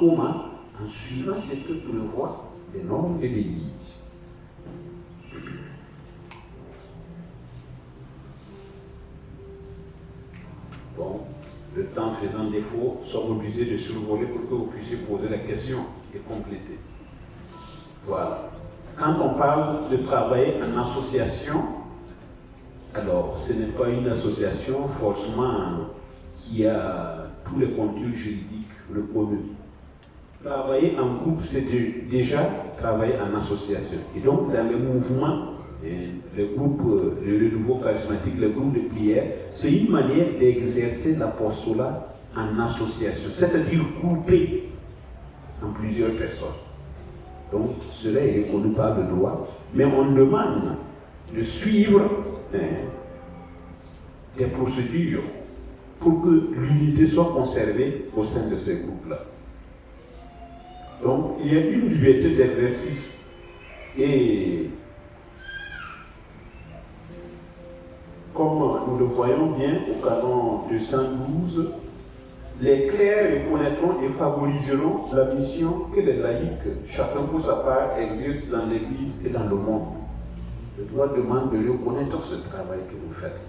commun en suivant ce que prévoient les normes de l'Église. Bon, le temps faisant défaut, nous sommes obligés de survoler pour que vous puissiez poser la question et compléter. Voilà. Quand on parle de travailler en association, alors ce n'est pas une association forcément qui a tous les contours juridiques reconnus. Travailler en groupe, c'est déjà travailler en association. Et donc, dans les mouvements, les groupes, le renouveau charismatique, les groupes de prière, c'est une manière d'exercer l'apostolat en association, c'est-à-dire groupé en plusieurs personnes. Donc, cela est reconnu par le droit, mais on demande de suivre des procédures pour que l'unité soit conservée au sein de ces groupes-là. Donc, il y a une liberté d'exercice et comme nous le voyons bien au canon 212, les clercs reconnaîtront et favoriseront la mission que les laïcs, chacun pour sa part, exercent dans l'Église et dans le monde. Le droit demande de reconnaître ce travail que vous faites.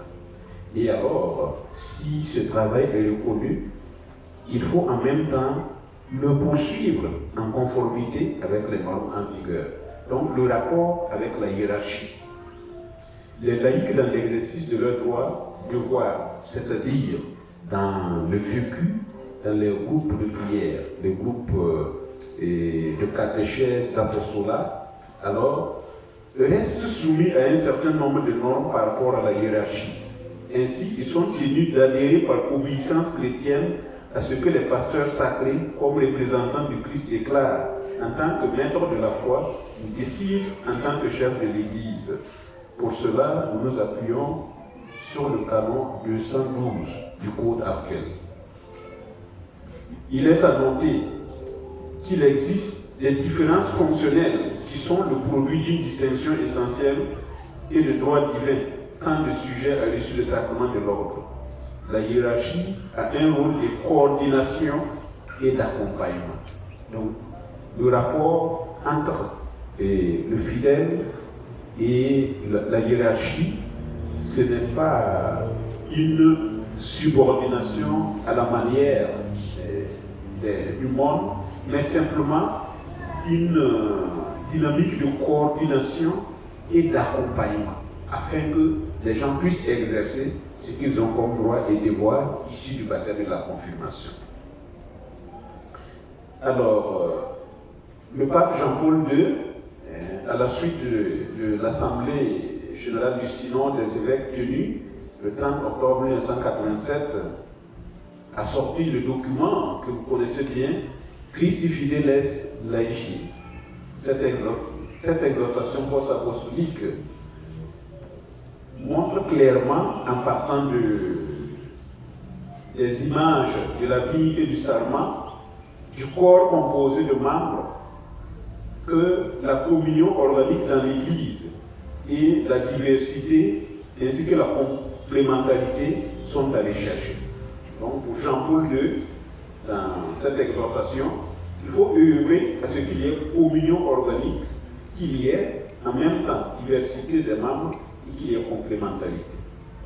Et alors, si ce travail est reconnu, il faut en même temps le poursuivre en conformité avec les normes en vigueur. Donc, le rapport avec la hiérarchie. Les laïcs, dans l'exercice de leur devoir, c'est-à-dire dans le vécu, dans les groupes de prière, les groupes de catéchèse, d'apostolat, alors restent soumis à un certain nombre de normes par rapport à la hiérarchie. Ainsi, ils sont tenus d'adhérer par obéissance chrétienne à ce que les pasteurs sacrés, comme représentants du Christ, déclarent en tant que maître de la foi, ou décident en tant que chef de l'Église. Pour cela, nous nous appuyons sur le canon 212 du Code Arkel. Il est à noter qu'il existe des différences fonctionnelles qui sont le produit d'une distinction essentielle et de droit divin, tant de sujets à l'issue du sacrement de l'ordre. La hiérarchie a un rôle de coordination et d'accompagnement. Donc, le rapport entre le fidèle et la hiérarchie, ce n'est pas une subordination à la manière du monde, mais simplement une dynamique de coordination et d'accompagnement, afin que les gens puissent exercer ce qu'ils ont comme droit et devoir issus du baptême et de la confirmation. Alors, le pape Jean-Paul II, à la suite de l'Assemblée générale du Synode des évêques tenue le 30 octobre 1987, a sorti le document que vous connaissez bien, Christi Fideles Laici. Cette exhortation post-apostolique montre clairement, en partant des images de la vie et du sarment, du corps composé de membres, que la communion organique dans l'Église et la diversité ainsi que la complémentarité sont allés chercher. Donc pour Jean-Paul II, dans cette exhortation, il faut œuvrer à ce qu'il y ait communion organique, qu'il y ait en même temps diversité des membres et qu'il y ait complémentarité.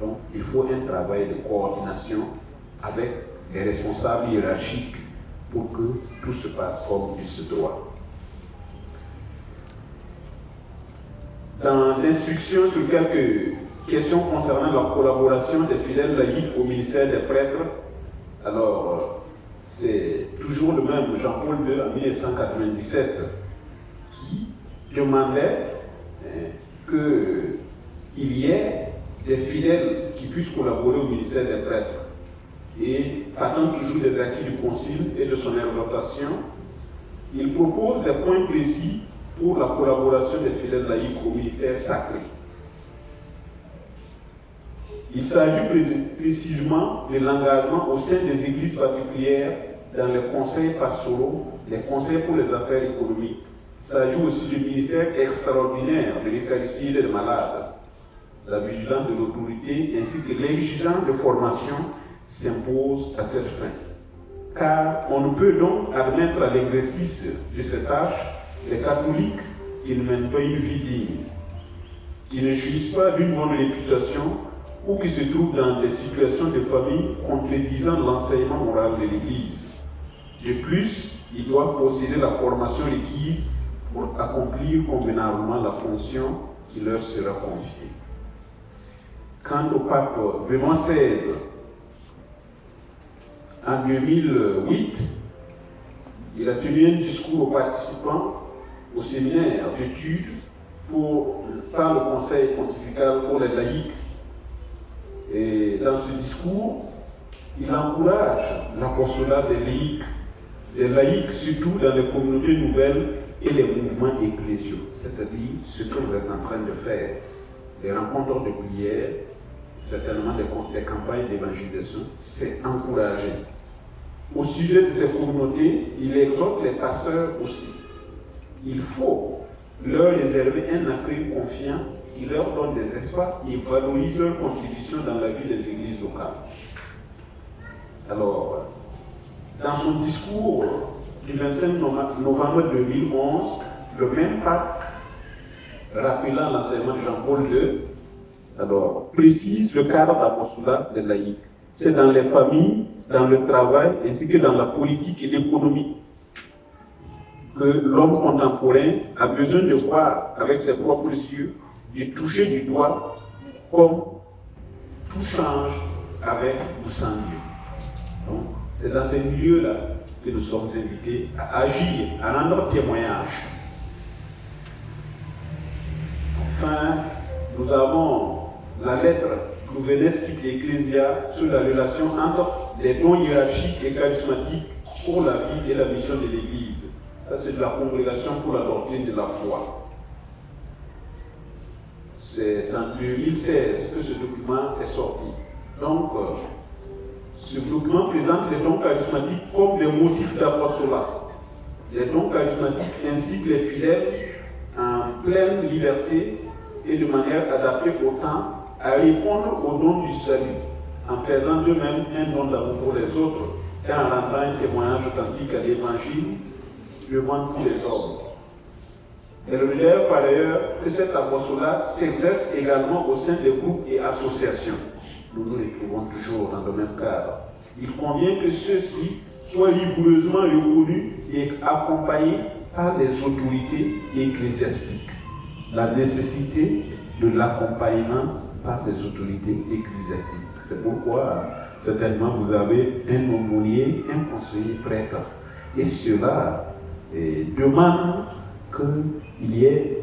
Donc il faut un travail de coordination avec les responsables hiérarchiques pour que tout se passe comme il se doit. Dans l'instruction sur quelques questions concernant la collaboration des fidèles laïcs au ministère des prêtres, alors c'est toujours le même Jean-Paul II en 1997 qui demandait qu'il y ait des fidèles qui puissent collaborer au ministère des prêtres. Et partant toujours des acquis du concile et de son exhortation, il propose des points précis pour la collaboration des fidèles laïcs au ministère sacré. Il s'agit précisément de l'engagement au sein des églises particulières dans les conseils pastoraux, les conseils pour les affaires économiques. Il s'agit aussi du ministère extraordinaire de l'Eucharistie et des malades, la vigilance de l'autorité ainsi que l'exigence de formation s'impose à cette fin. car on ne peut donc admettre à l'exercice de cette tâche les catholiques qui ne mènent pas une vie digne, qui ne jouissent pas d'une bonne réputation ou qui se trouvent dans des situations de famille contredisant l'enseignement moral de l'Église. De plus, ils doivent posséder la formation requise pour accomplir convenablement la fonction qui leur sera confiée. Quant au pape Benoît XVI, en 2008, il a tenu un discours aux participants au séminaire d'études par le Conseil pontifical pour les laïcs. Et dans ce discours, il encourage l'apostolat des laïcs surtout dans les communautés nouvelles et les mouvements ecclésiaux, c'est-à-dire ce que vous êtes en train de faire, les rencontres de prière, certainement des campagnes d'évangélisation, c'est encouragé. Au sujet de ces communautés, il exhorte les pasteurs aussi. Il faut leur réserver un accueil confiant qui leur donne des espaces et valorise leur contribution dans la vie des églises locales. Alors, dans son discours du 25 novembre 2011, le même pape, rappelant l'enseignement de Jean-Paul II, alors, précise le cadre d'apostolat des laïcs. C'est dans les familles, dans le travail, ainsi que dans la politique et l'économie que l'homme contemporain a besoin de voir avec ses propres yeux, de toucher du doigt, comme tout change avec ou sans Dieu. Donc, c'est dans ces milieux-là que nous sommes invités à agir, à rendre témoignage. Enfin, nous avons la lettre Gouvernescit Ecclesia sur la relation entre les dons hiérarchiques et charismatiques pour la vie et la mission de l'Église. Ça, c'est de la Congrégation pour la doctrine de la foi. C'est en 2016 que ce document est sorti. Donc, ce document présente les dons charismatiques comme des motifs d'apostolat. Les dons charismatiques incitent les fidèles en pleine liberté et de manière adaptée au temps à répondre aux dons du salut, en faisant d'eux-mêmes un don d'amour pour les autres et en rendant un témoignage authentique à l'Évangile devant tous les hommes. Elle relève par ailleurs que cet apostolat s'exerce également au sein des groupes et associations. Nous nous retrouvons toujours dans le même cadre. Il convient que ceux-ci soient rigoureusement reconnus et accompagnés par les autorités ecclésiastiques. La nécessité de l'accompagnement par les autorités ecclésiastiques. C'est pourquoi, certainement, vous avez un aumônier, un conseiller prêtre. Et cela demande qu'il y ait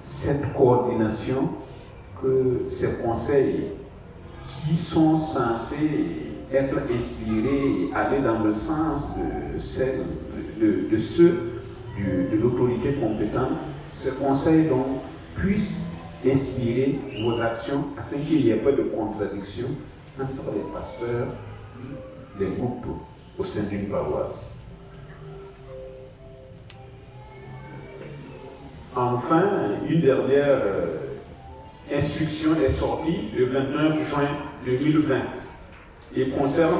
cette coordination, que ces conseils qui sont censés être inspirés et aller dans le sens de ceux de l'autorité compétente, ces conseils donc puissent inspirer vos actions afin qu'il n'y ait pas de contradiction entre les pasteurs, les groupes au sein d'une paroisse. Enfin, une dernière instruction est sortie le 29 juin 2020 et concerne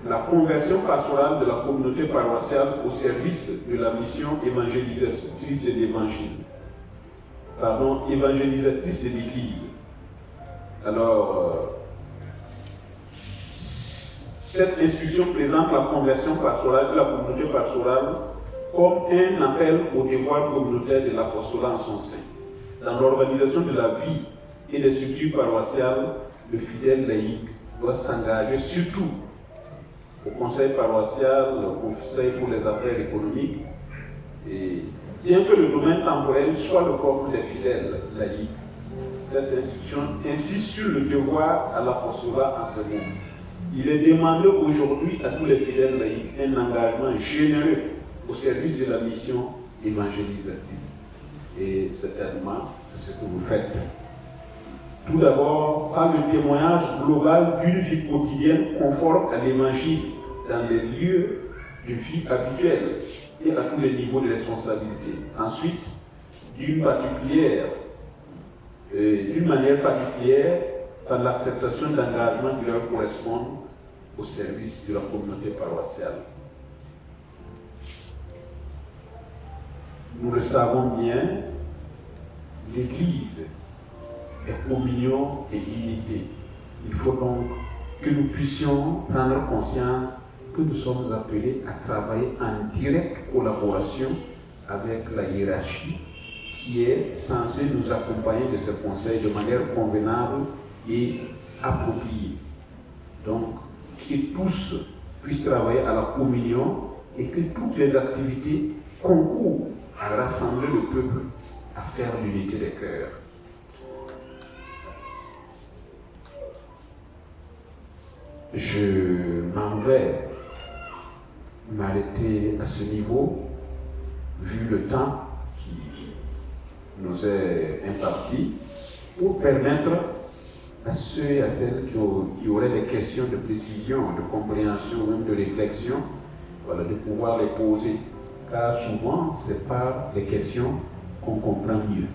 la conversion pastorale de la communauté paroissiale au service de la mission évangélisatrice de l'Évangile. Évangélisatrice de l'Église. Alors, cette instruction présente la conversion pastorale de la communauté pastorale comme un appel au devoir communautaire de l'apostolat en son sein. Dans l'organisation de la vie et des structures paroissiales, le fidèle laïque doit s'engager surtout au conseil paroissial, au conseil pour les affaires économiques, et bien que le domaine temporel soit le corps des fidèles laïcs, cette institution insiste sur le devoir à l'apostolat en ce monde. Il est demandé aujourd'hui à tous les fidèles laïcs un engagement généreux au service de la mission évangélisatrice. Et certainement, c'est ce que vous faites. Tout d'abord, par le témoignage global d'une vie quotidienne conforme à l'Évangile dans les lieux de vie habituels et à tous les niveaux de responsabilité. Ensuite, d'une manière particulière, par l'acceptation d'engagements qui leur correspondent au service de la communauté paroissiale. Nous le savons bien, l'Église est communion et unité. Il faut donc que nous puissions prendre conscience que nous sommes appelés à travailler en directe collaboration avec la hiérarchie qui est censée nous accompagner de ce conseil de manière convenable et appropriée. Donc, que tous puissent travailler à la communion et que toutes les activités concourent à rassembler le peuple, à faire l'unité des cœurs. Je m'en vais m'arrêter à ce niveau, vu le temps qui nous est imparti, pour permettre à ceux et à celles qui auraient des questions de précision, de compréhension, même de réflexion, voilà, de pouvoir les poser. Car souvent, c'est par les questions qu'on comprend mieux.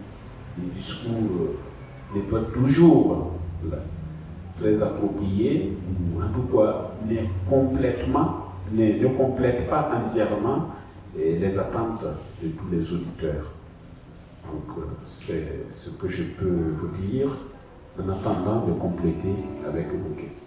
Le discours n'est pas toujours très approprié, ou en tout cas ne complète pas entièrement les attentes de tous les auditeurs. Donc, c'est ce que je peux vous dire en attendant de compléter avec vos questions.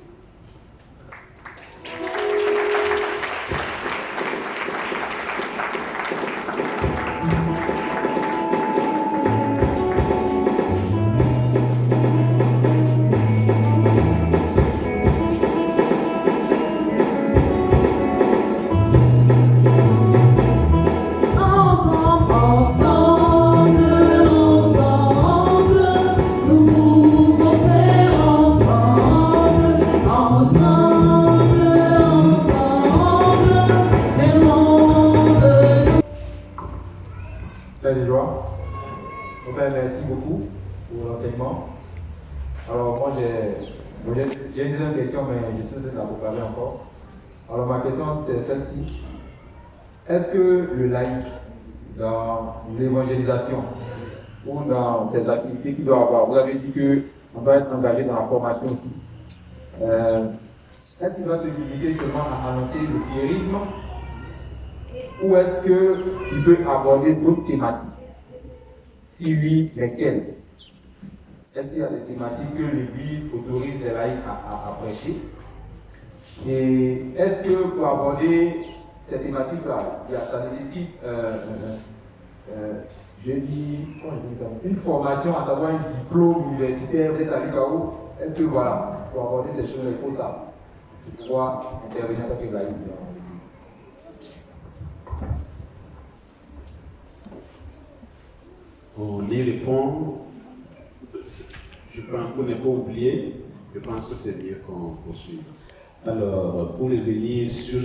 Merci beaucoup pour l'enseignement. Alors moi j'ai une deuxième question, mais je sais de la préparer encore. Alors ma question c'est celle-ci. Est-ce que le laïc, dans l'évangélisation ou dans ces activités qu'il doit avoir, vous avez dit qu'on doit être engagé dans la formation aussi, est-ce qu'il doit se limiter seulement à annoncer le guérisme ou est-ce qu'il peut aborder d'autres thématiques? Si oui, lesquelles? Est-ce qu'il y a des thématiques que l'Église autorise les laïcs à prêcher? Et est-ce que pour aborder ces thématiques-là, ça nécessite une formation, à savoir un diplôme universitaire, peut-être à l'UQAO? Est-ce que voilà, pour aborder ces choses, il faut ça, pour pouvoir intervenir avec les laïcs? Pour y répondre, je pense qu'on n'est pas oublié, je pense que c'est mieux qu'on poursuive. Alors, pour revenir sur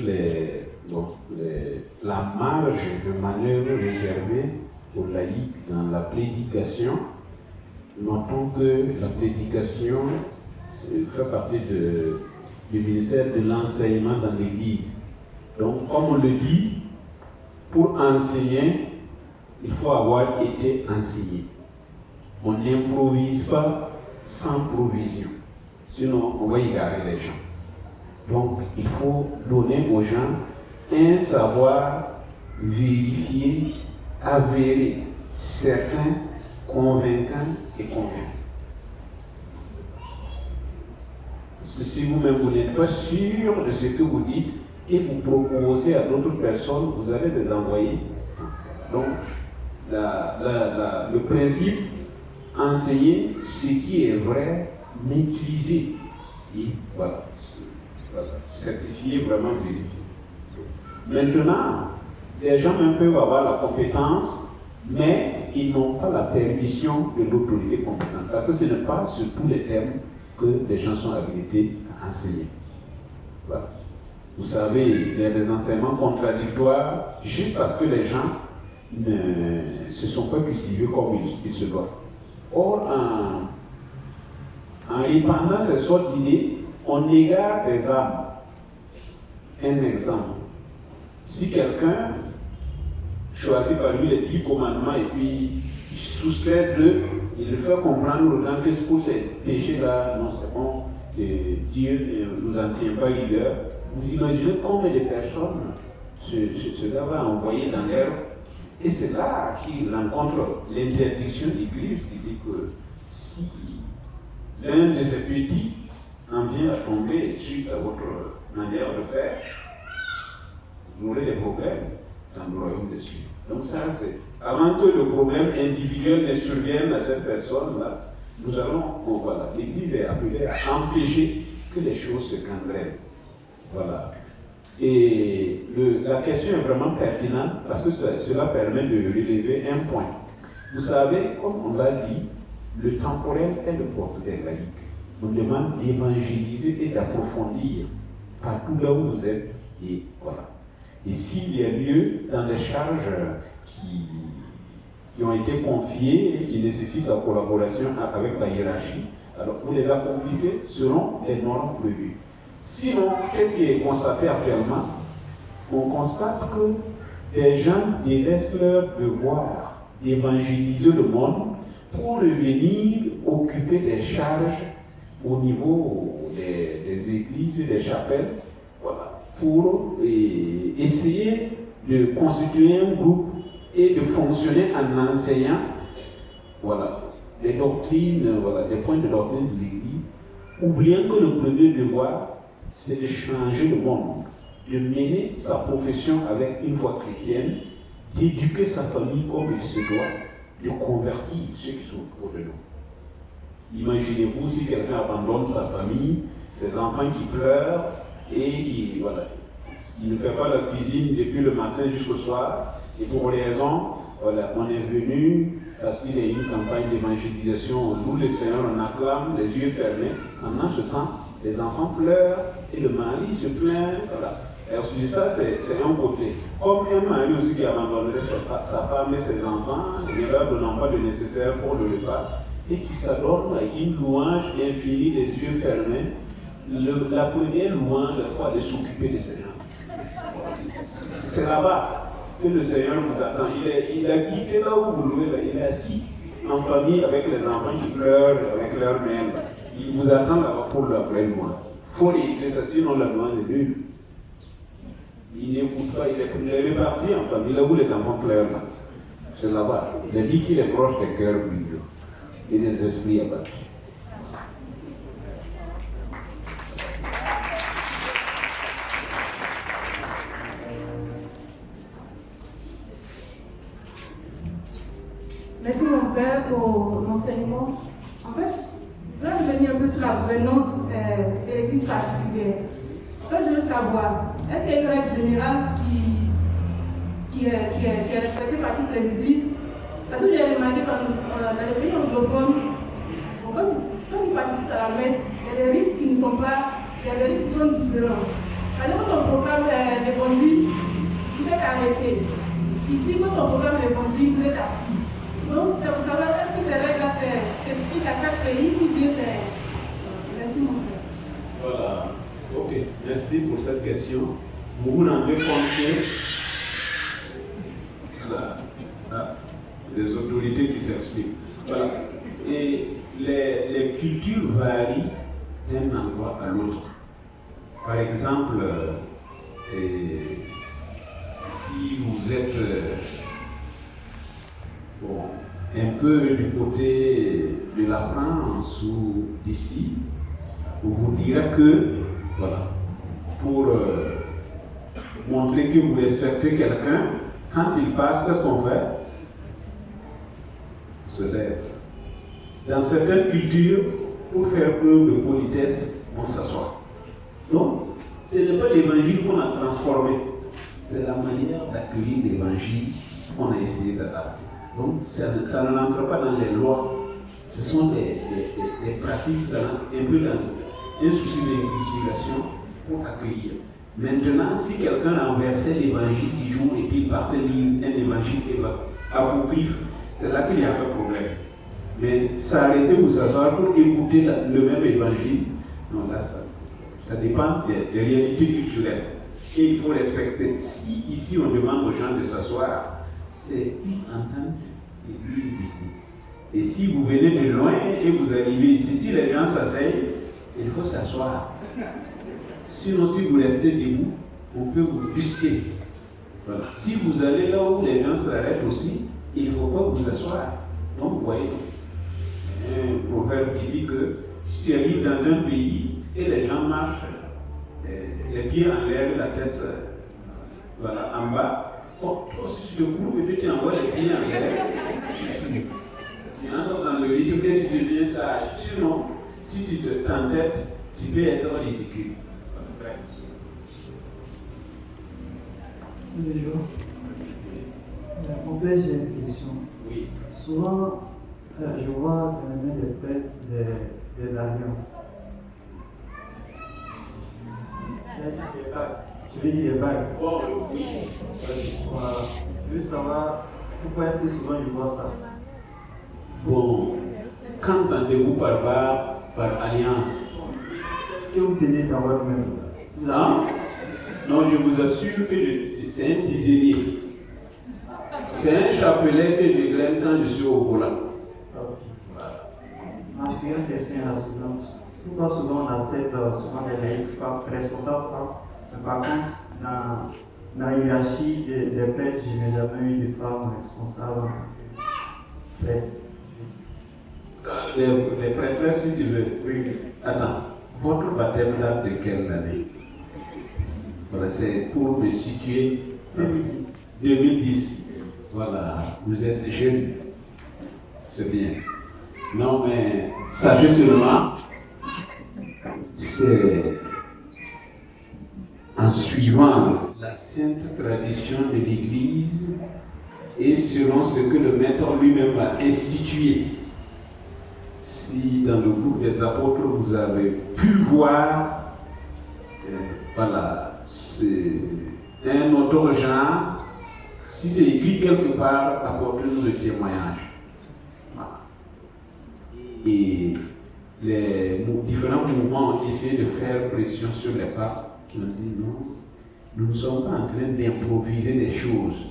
la marge de manœuvre réservée aux laïcs dans la prédication, notons que la prédication fait partie du ministère de l'enseignement dans l'Église. Donc, comme on le dit, pour enseigner, il faut avoir été enseigné. On n'improvise pas sans provision. Sinon, on va égarer les gens. Donc, il faut donner aux gens un savoir vérifié, avéré, certain, convaincant et convaincant. Parce que si vous-même vous n'êtes pas sûr de ce que vous dites et vous proposez à d'autres personnes, vous allez les envoyer. Donc, le principe, enseigner ce qui est vrai, maîtriser et voilà, certifier, vraiment vérifier. Maintenant, les gens même peuvent avoir la compétence, mais ils n'ont pas la permission de l'autorité compétente. Parce que ce n'est pas sur tous les termes que les gens sont habilités à enseigner. Voilà. Vous savez, il y a des enseignements contradictoires juste parce que les gens ne se sont pas cultivés comme il se doit. Or, en répandant ces sortes d'idées, on égare des âmes. Un exemple. Si quelqu'un choisit par lui les 10 commandements et puis soustrait d'eux, il le fait comprendre aux gens que pour ces péchés-là, non, c'est bon, Dieu ne nous en tient pas rigueur. Vous imaginez combien de personnes ce gars va envoyer dans l'air. Et c'est là qu'il rencontre l'interdiction de l'Église qui dit que si l'un de ces petits en vient à tomber suite à votre manière de faire, vous aurez des problèmes dans le royaume des cieux. Donc ça, c'est avant que le problème individuel ne survienne à cette personne-là, nous allons, voilà, l'Église est appelée à empêcher que les choses se gangrènent. Voilà. Et la question est vraiment pertinente parce que cela permet de relever un point. Vous savez, comme on l'a dit, le temporel est le portrait laïque. On demande d'évangéliser et d'approfondir partout là où vous êtes. Et voilà. Et s'il y a lieu dans les charges qui ont été confiées et qui nécessitent la collaboration avec la hiérarchie, alors vous les accomplissez selon les normes prévues. Sinon, qu'est-ce qui est constaté actuellement? On constate que des gens délaissent leur devoir d'évangéliser le monde pour revenir occuper des charges au niveau des églises et des chapelles, voilà, pour essayer de constituer un groupe et de fonctionner en enseignant, voilà, des doctrines, voilà, des points de doctrine de l'Église, oubliant que le premier devoir, c'est de changer le monde, de mener sa profession avec une foi chrétienne, d'éduquer sa famille comme il se doit, de convertir ceux qui sont autour de nous. Imaginez-vous si quelqu'un abandonne sa famille, ses enfants qui pleurent et qui ne fait pas la cuisine depuis le matin jusqu'au soir, et pour les raisons, voilà, on est venu parce qu'il y a une campagne d'évangélisation où le Seigneur en acclame, les yeux fermés. Pendant ce temps, les enfants pleurent et le mari se plaint. Voilà. Et ensuite, ça, c'est un côté. Comme un mari aussi qui abandonnerait sa femme et ses enfants, ne leur donnant pas le nécessaire pour le repas, et qui s'adorne à une louange infinie, les yeux fermés. La première louange, la foi de s'occuper de ces gens. C'est là-bas que le Seigneur vous attend. Il a quitté là où vous louez, il est assis en famille avec les enfants qui pleurent, avec leurs mères. Il vous attend là-bas pour la vraie louange. Il faut régler ça, sinon la louange est nulle. Il n'écoute pas, il est reparti en famille, là où les enfants pleurent. C'est là-bas. Il a dit qu'il est proche des cœurs brûlants et des esprits abattus. Merci mon père pour l'enseignement. En fait, je vais revenir un peu sur la gouvernance de l'église particulière. Je veux savoir, est-ce qu'il y a une règle générale qui est respectée par toutes les églises? Parce que j'ai remarqué dans les pays anglophones, quand ils participent à la messe, il y a des rites qui ne sont pas, il y a des rites qui sont différents. Par exemple, quand on proclame l'évangile, vous êtes arrêté. Ici, quand on proclame l'évangile, vous êtes assis. Donc, c'est pour savoir, est-ce que ces règles-là c'est spécifique à chaque pays ou bien c'est. Merci mon frère. Voilà. Ok, merci pour cette question. Vous vous rendez compte que les autorités qui s'expriment. Voilà. Et les cultures varient d'un endroit à l'autre. Par exemple, si vous êtes un peu du côté de la France ou d'ici, on vous dira que, voilà, pour montrer que vous respectez quelqu'un, quand il passe, qu'est-ce qu'on fait? On se lève. Dans certaines cultures, pour faire preuve de politesse, on s'assoit. Donc, ce n'est pas l'évangile qu'on a transformé, c'est la manière d'accueillir l'évangile qu'on a essayé d'adapter. Donc, ça ne rentre pas dans les lois, ce sont des pratiques, ça rentre un peu dans un souci d'inculturation pour accueillir. Maintenant, si quelqu'un renversait l'évangile du jour et puis il partait lire un évangile apocryphe, c'est là qu'il y a un problème. Mais s'arrêter ou s'asseoir pour écouter le même évangile, non, là, ça dépend des réalités culturelles. Et il faut respecter. Si ici on demande aux gens de s'asseoir, c'est qu'ils entendent l'Église ici. Et si vous venez de loin et vous arrivez ici, si les gens s'asseyent, il faut s'asseoir. Sinon, si vous restez debout, on peut vous buster. Voilà. Si vous allez là où les gens s'arrêtent aussi, il ne faut pas vous asseoir. Donc, vous voyez, un proverbe qui dit que si tu arrives dans un pays et les gens marchent les pieds en l'air, la tête voilà, en bas, bon, toi si tu te cours et puis tu envoies les pieds en l'air, tu entres dans le rythme et tu deviens sage. Sinon, si tu t'entêtes, tu peux être ridicule. Bonjour. Mon père, j'ai une question. Oui. Souvent, je vois dans les mains des prêtres des alliances. Je vais dire des bagues. Bon, oui. Voilà. Je veux savoir pourquoi est-ce que souvent je vois ça. Bon, qu'entendez-vous par alliance? Que vous tenez dans votre main. Non, non, je vous assure que c'est un tiselier. C'est un chapelet que je glane quand je suis au volant. Ma seconde question est la suivante. Pourquoi souvent on accepte souvent des laïcs responsables, mais par contre, dans la hiérarchie des prêtres, je n'ai jamais eu de femmes responsables prêtres. Les prêtresses, si tu veux. Oui. Attends, votre baptême date de quelle année? Voilà, c'est pour me situer. 2010. 2010. Voilà, vous êtes jeune. C'est bien. Non, mais sachez seulement, c'est en suivant la sainte tradition de l'Église et selon ce que le Maître lui-même a institué. Si dans le groupe des apôtres vous avez pu voir, voilà, c'est un autre genre, si c'est écrit quelque part, apportez-nous le témoignage. Voilà. Et les différents mouvements ont essayé de faire pression sur les papes qui ont dit non, nous ne sommes pas en train d'improviser des choses.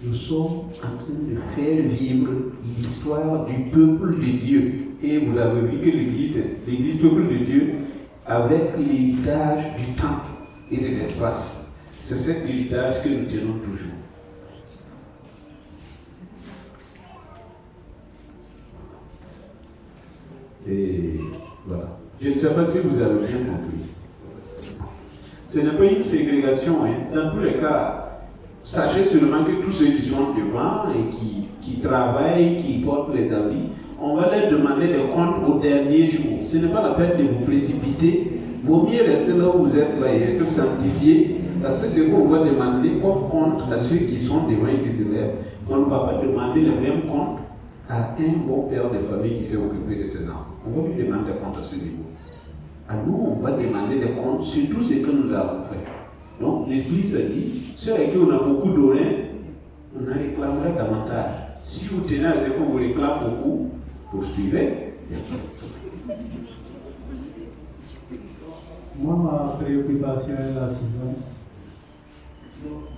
Nous sommes en train de faire vivre l'histoire du peuple de Dieu. Et vous avez vu que l'Église peuple de Dieu, avec l'héritage du temps et de l'espace. C'est cet héritage que nous tenons toujours. Et voilà. Je ne sais pas si vous avez bien compris. Ce n'est pas une ségrégation. Hein. Dans tous les cas, sachez seulement que tous ceux qui sont devant et qui travaillent, qui portent les habits, on va leur demander des comptes au dernier jour. Ce n'est pas la peine de vous précipiter. Vaut mieux rester là où vous êtes là et être sanctifié. Parce que ce qu'on va demander comme compte à ceux qui sont devant et qui se lèvent, on ne va pas demander le même compte à un bon père de famille qui s'est occupé de ses enfants. On va lui demander des comptes à ce niveau. À nous, on va demander des comptes sur tout ce que nous avons fait. Donc l'Église a dit, ceux à qui on a beaucoup donné, on en réclamerait davantage. Si vous tenez à ce qu'on vous réclame beaucoup, poursuivez. Moi, ma préoccupation est la suivante.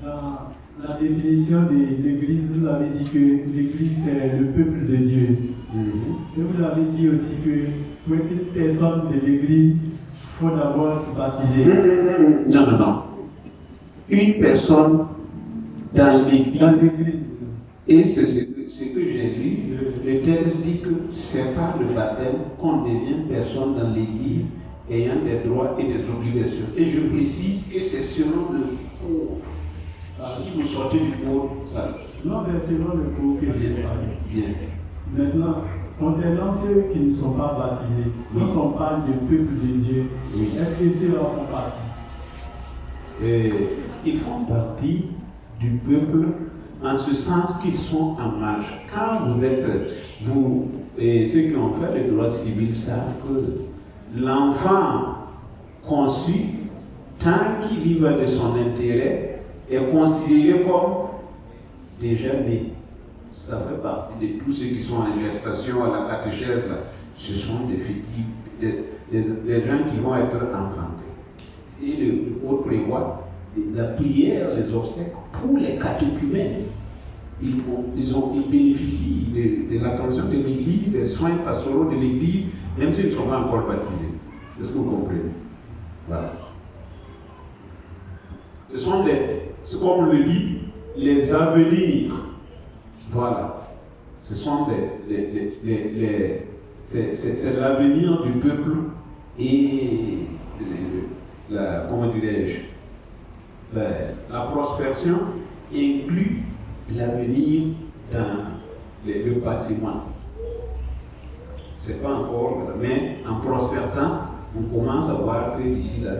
Dans la définition de l'Église, vous avez dit que l'Église c'est le peuple de Dieu. Et vous avez dit aussi que pour être personne de l'Église, il faut d'abord baptiser. Non, non, non. Une personne dans l'Église. Et c'est ce que j'ai lu. Le texte dit que c'est par le baptême qu'on devient personne dans l'Église ayant des droits et des obligations. Et je précise que c'est selon le cours. Si vous sortez du cours, ça. Non, c'est selon le cours que j'ai parlé. Bien. Maintenant, concernant ceux qui ne sont pas baptisés, quand on parle du peuple de Dieu, Oui. est-ce que ceux-là font partie? Ils font partie du peuple en ce sens qu'ils sont en marche. Quand vous êtes, vous et ceux qui ont fait le droit civil savent que l'enfant conçu, tant qu'il y va de son intérêt, est considéré comme déjà né. Ça fait partie de tous ceux qui sont en gestation à la catéchèse. Là. Ce sont des gens qui vont être enfantés. Et le code prévoit la prière, les obsèques pour les catéchumènes. Ils bénéficient de l'attention de l'Église, des soins pastoraux de l'Église, même s'ils ne sont pas encore baptisés. Est-ce que vous comprenez? Voilà. C'est comme le dit, les avenirs. Voilà. Ce sont c'est l'avenir du peuple et comment dirais-je, la prospération inclut l'avenir dans le patrimoine. C'est pas encore, mais en prospérant, on commence à voir que d'ici là.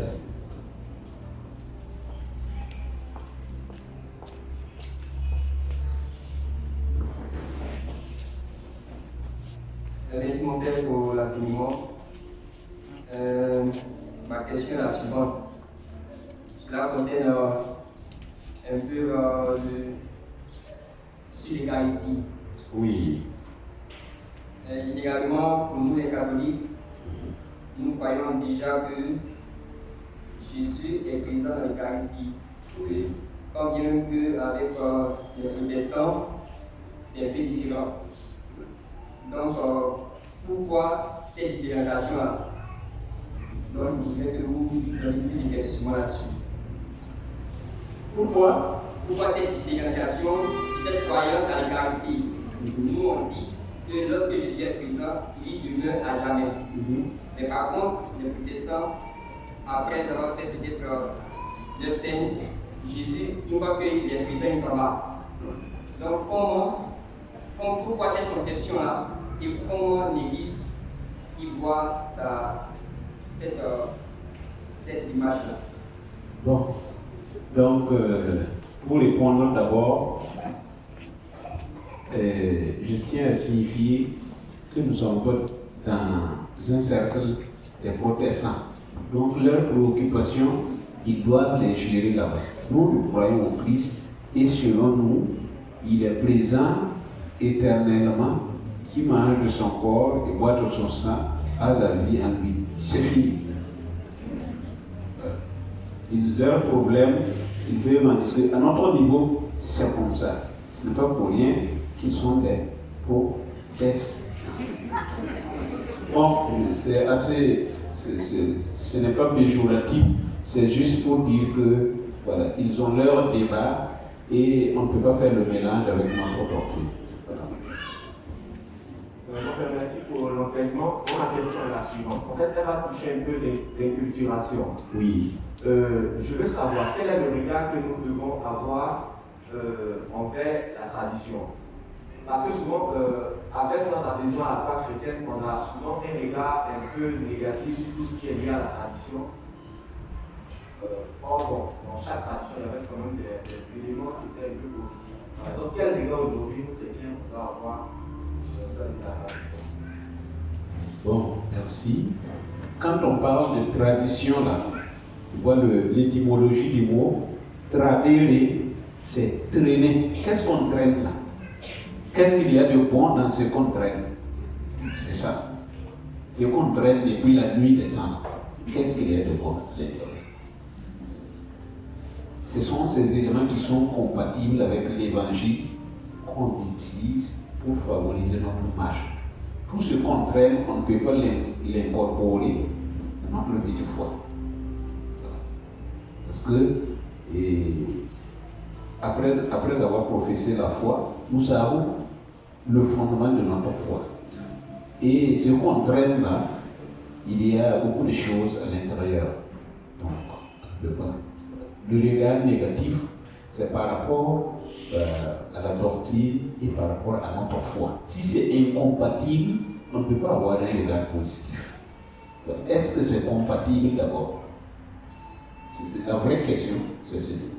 Merci mon père pour l'enseignement. Ma question est la suivante. Cela concerne un peu sur l'Eucharistie. Oui. Généralement, pour nous les catholiques, nous croyons déjà que Jésus est présent dans l'Eucharistie. Oui. Comme bien qu'avec les protestants, c'est un peu différent. Donc, pourquoi cette différenciation-là? Donc, il voudrais que vous donniez des questions là-dessus. Pourquoi cette différenciation, cette croyance à l'Eucharistie? Nous, on dit que lorsque Jésus est présent, il demeure à jamais. Mais par contre, les protestants, après avoir fait peut-être le scène, Jésus, une fois qu'il est présent, il s'en va. Donc, pourquoi cette conception-là et comment l'Église y voit cette image-là? Bon, donc, pour répondre d'abord, je tiens à signifier que nous sommes dans un cercle des protestants. Donc, leurs préoccupations, ils doivent les gérer là-bas. Nous, nous croyons au Christ et selon nous, il est présent éternellement, qui mange de son corps et boit de son sang, a la vie en lui. C'est fini. Leur problème, ils peuvent en discuter. À notre niveau, c'est comme ça. Ce n'est pas pour rien qu'ils sont des protestants. Bon, c'est assez. Ce n'est pas péjoratif, c'est juste pour dire que voilà, ils ont leur débat et on ne peut pas faire le mélange avec notre doctrine. Merci pour l'enseignement. Ma question est la suivante. En fait, elle va toucher un peu d'inculturation. Oui. Je veux savoir quel est le regard que nous devons avoir envers la tradition. Parce que souvent, avec notre adhésion à la foi chrétienne, on a souvent un regard un peu négatif sur tout ce qui est lié à la tradition. Or, bon, dans chaque tradition, il y avait quand même des éléments qui étaient un peu positifs. Donc, quel regard aujourd'hui, nous chrétiens, on doit avoir dans la tradition? Bon, merci. Quand on parle de tradition, là, on voit l'étymologie du mot, tradere, c'est traîner. Qu'est-ce qu'on traîne là? Qu'est-ce qu'il y a de bon dans ce qu'on traîne? C'est ça. Ce qu'on traîne depuis la nuit des temps. Qu'est-ce qu'il y a de bon là-dedans? Ce sont ces éléments qui sont compatibles avec l'évangile qu'on utilise pour favoriser notre marche. Tout ce qu'on traîne, on ne peut pas l'incorporer dans notre vie de foi. Parce que après avoir professé la foi, nous savons le fondement de notre foi. Et ce qu'on traîne là, il y a beaucoup de choses à l'intérieur. Donc, le regard négatif, c'est par rapport à la doctrine et par rapport à notre foi. Si c'est incompatible, on ne peut pas avoir un regard positif. Est-ce que c'est compatible d'abord? C'est la vraie question, c'est celle-là.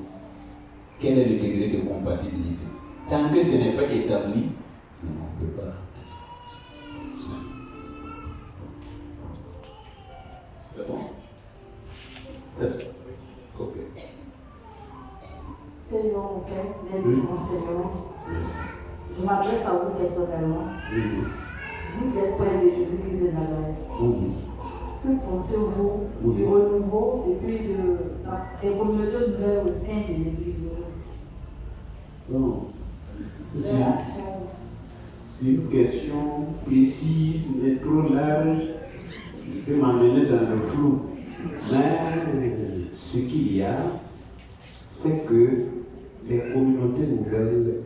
Quel est le degré de compatibilité? Tant que ce n'est pas établi, on ne peut pas. C'est bon? Est-ce que? Ok. Merci pour l'enseignement. Je m'adresse à vous personnellement. Vous êtes près de Jésus-Christ de Nazareth. Que pensez-vous du renouveau et puis des communautés nouvelles au sein de l'Église? Non. C'est une question précise, mais trop large. peut m'amener dans le flou. Mais ce qu'il y a, c'est que les communautés nouvelles